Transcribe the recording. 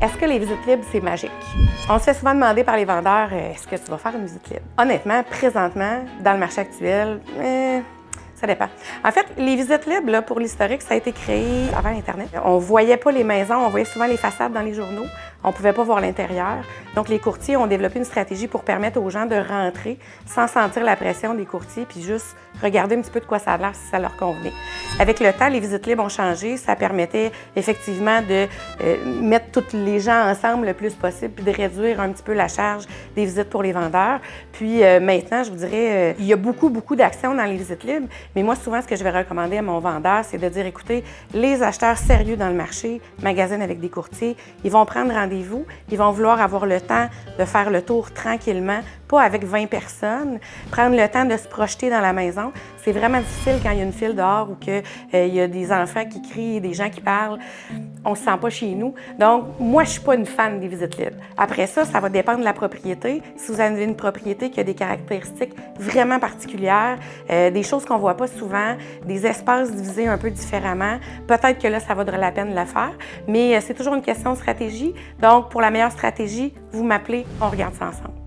Est-ce que les visites libres, c'est magique? On se fait souvent demander par les vendeurs, est-ce que tu vas faire une visite libre? Honnêtement, présentement, dans le marché actuel, ça dépend. En fait, les visites libres, là, pour l'historique, ça a été créé avant Internet. On voyait pas les maisons, on voyait souvent les façades dans les journaux. On pouvait pas voir l'intérieur. Donc, les courtiers ont développé une stratégie pour permettre aux gens de rentrer sans sentir la pression des courtiers, puis juste regarder un petit peu de quoi ça a l'air si ça leur convenait. Avec le temps, les visites libres ont changé. Ça permettait effectivement de mettre tous les gens ensemble le plus possible, puis de réduire un petit peu la charge des visites pour les vendeurs. Puis maintenant, je vous dirais, il y a beaucoup d'actions dans les visites libres. Mais moi, souvent, ce que je vais recommander à mon vendeur, c'est de dire, écoutez, les acheteurs sérieux dans le marché magasinent avec des courtiers. Ils vont prendre rendez-vous. Ils vont vouloir avoir le temps de faire le tour tranquillement, pas avec 20 personnes. Prendre le temps de se projeter dans la maison. C'est vraiment difficile quand il y a une file dehors ou qu'il y a des enfants qui crient, des gens qui parlent. On ne se sent pas chez nous. Donc, moi, je ne suis pas une fan des visites libres. Après ça, ça va dépendre de la propriété. Si vous avez une propriété qui a des caractéristiques vraiment particulières, des choses qu'on ne voit pas souvent, des espaces divisés un peu différemment, peut-être que là, ça vaudrait la peine de le faire. Mais c'est toujours une question de stratégie. Donc, pour la meilleure stratégie, vous m'appelez, on regarde ça ensemble.